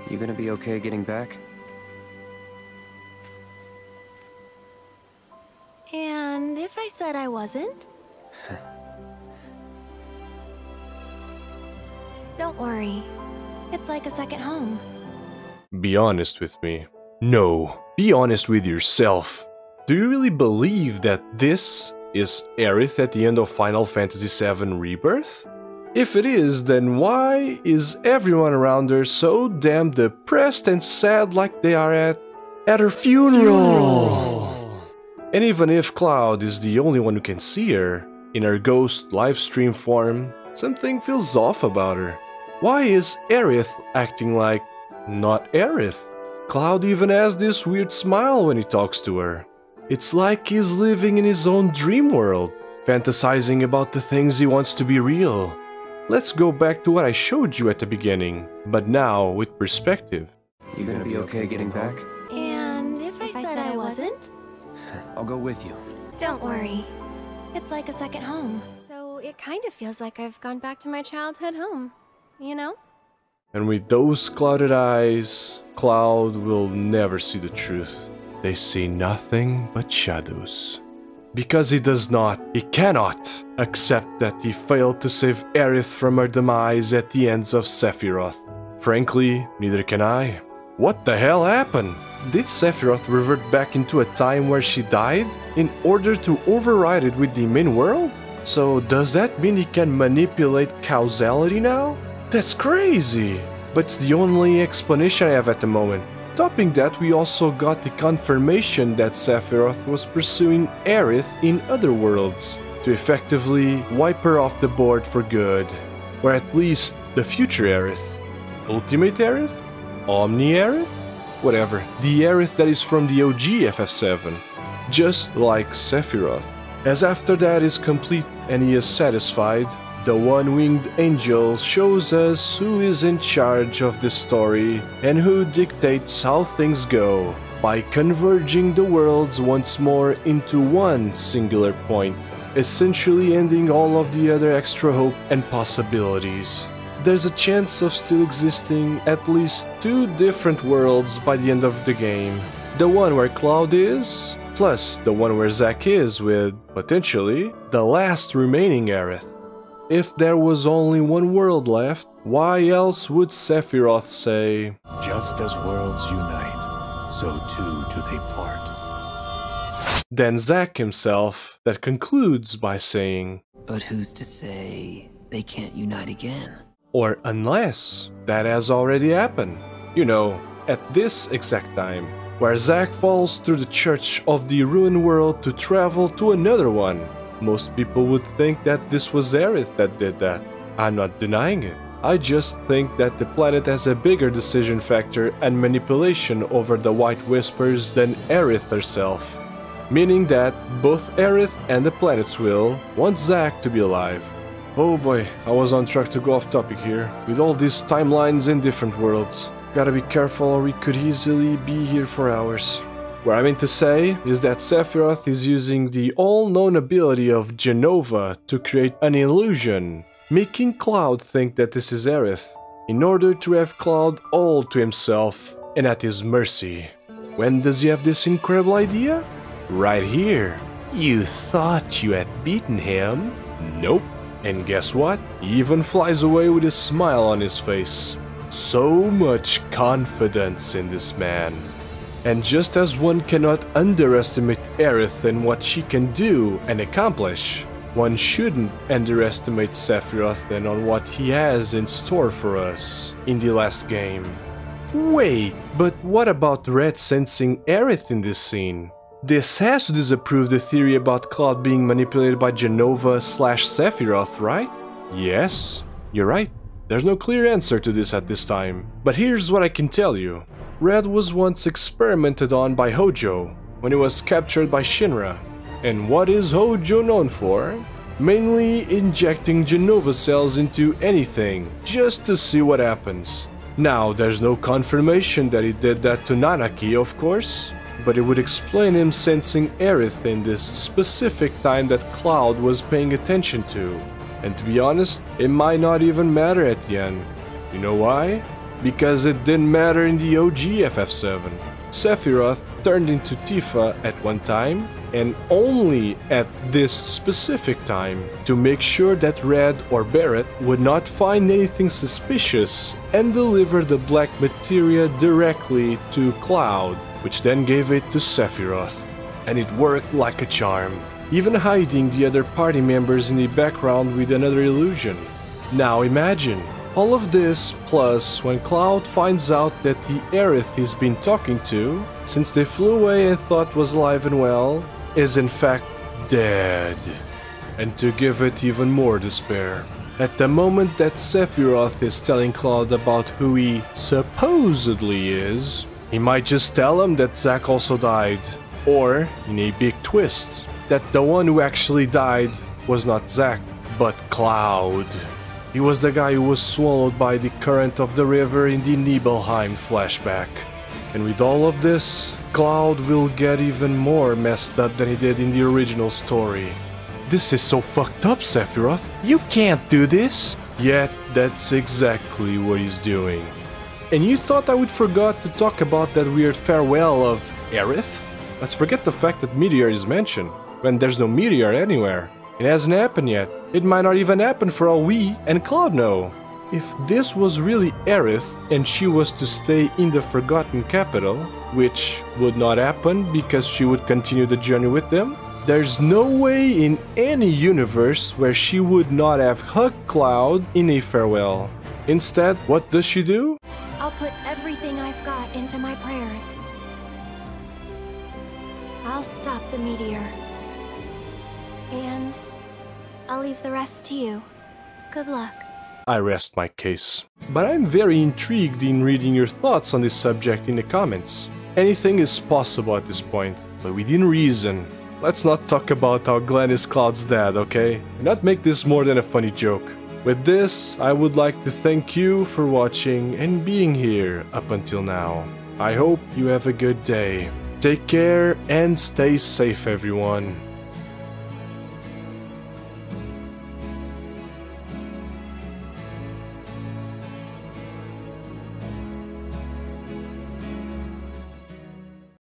You gonna be okay getting back? And if I said I wasn't? Don't worry. It's like a second home. Be honest with me. No, be honest with yourself. Do you really believe that this is Aerith at the end of Final Fantasy VII Rebirth? If it is, then why is everyone around her so damn depressed and sad like they are at her funeral? And even if Cloud is the only one who can see her, in her ghost livestream form, something feels off about her. Why is Aerith acting like not Aerith? Cloud even has this weird smile when he talks to her. It's like he's living in his own dream world, fantasizing about the things he wants to be real. Let's go back to what I showed you at the beginning, but now with perspective. You gonna be okay getting back? And if I said I wasn't? I'll go with you. Don't worry. It's like a second home. So it kind of feels like I've gone back to my childhood home, you know? And with those clouded eyes, Cloud will never see the truth. They see nothing but shadows. Because he cannot accept that he failed to save Aerith from her demise at the hands of Sephiroth. Frankly, neither can I. What the hell happened? Did Sephiroth revert back into a time where she died in order to override it with the main world? So does that mean he can manipulate causality now? That's crazy! But it's the only explanation I have at the moment. Topping that, we also got the confirmation that Sephiroth was pursuing Aerith in other worlds to effectively wipe her off the board for good. Or at least the future Aerith. Ultimate Aerith? Omni Aerith? Whatever. The Aerith that is from the OG FF7. Just like Sephiroth. As after that is complete and he is satisfied, the one-winged angel shows us who is in charge of the story and who dictates how things go by converging the worlds once more into one singular point, essentially ending all of the other extra hope and possibilities. There's a chance of still existing at least 2 different worlds by the end of the game. The one where Cloud is, plus the one where Zack is with, potentially, the last remaining Aerith. If there was only one world left, why else would Sephiroth say, "Just as worlds unite, so too do they part." Then Zack himself that concludes by saying, "But who's to say they can't unite again?" Or unless that has already happened. You know, at this exact time, where Zack falls through the church of the ruined world to travel to another one. Most people would think that this was Aerith that did that. I'm not denying it. I just think that the planet has a bigger decision factor and manipulation over the White Whispers than Aerith herself. Meaning that both Aerith and the planet's will want Zack to be alive. Oh boy, I was on track to go off topic here, with all these timelines in different worlds. Gotta be careful or we could easily be here for hours. What I mean to say is that Sephiroth is using the all-known ability of Jenova to create an illusion, making Cloud think that this is Aerith, in order to have Cloud all to himself and at his mercy. When does he have this incredible idea? Right here. You thought you had beaten him? Nope. And guess what? He even flies away with a smile on his face. So much confidence in this man. And just as one cannot underestimate Aerith and what she can do and accomplish, one shouldn't underestimate Sephiroth and on what he has in store for us in the last game. Wait, but what about Red sensing Aerith in this scene? This has to disapprove the theory about Cloud being manipulated by Jenova/Sephiroth, right? Yes, you're right. There's no clear answer to this at this time. But here's what I can tell you. Red was once experimented on by Hojo when he was captured by Shinra. And what is Hojo known for? Mainly injecting Jenova cells into anything, just to see what happens. Now, there's no confirmation that he did that to Nanaki, of course, but it would explain him sensing Aerith in this specific time that Cloud was paying attention to. And to be honest, it might not even matter at the end. You know why? because it didn't matter in the OG FF7. Sephiroth turned into Tifa at one time, and only at this specific time, to make sure that Red or Barret would not find anything suspicious and deliver the black materia directly to Cloud, which then gave it to Sephiroth. And it worked like a charm, even hiding the other party members in the background with another illusion. Now imagine, all of this plus when Cloud finds out that the Aerith he's been talking to, since they flew away and thought was alive and well, is in fact dead. And to give it even more despair, at the moment that Sephiroth is telling Cloud about who he supposedly is, he might just tell him that Zack also died. Or, in a big twist, that the one who actually died was not Zack, but Cloud. He was the guy who was swallowed by the current of the river in the Nibelheim flashback. And with all of this, Cloud will get even more messed up than he did in the original story. This is so fucked up, Sephiroth. You can't do this! Yet, that's exactly what he's doing. And you thought I would forget to talk about that weird farewell of Aerith? Let's forget the fact that Meteor is mentioned, when there's no Meteor anywhere. It hasn't happened yet. It might not even happen for all we and Cloud know. If this was really Aerith and she was to stay in the Forgotten Capital, which would not happen because she would continue the journey with them, there's no way in any universe where she would not have hugged Cloud in a farewell. Instead, what does she do? I'll put everything I've got into my prayers. I'll stop the meteor. And I'll leave the rest to you. Good luck. I rest my case. But I'm very intrigued in reading your thoughts on this subject in the comments. Anything is possible at this point, but within reason. Let's not talk about how Glenn is Cloud's dad, okay? And not make this more than a funny joke. With this, I would like to thank you for watching and being here up until now. I hope you have a good day. Take care and stay safe, everyone.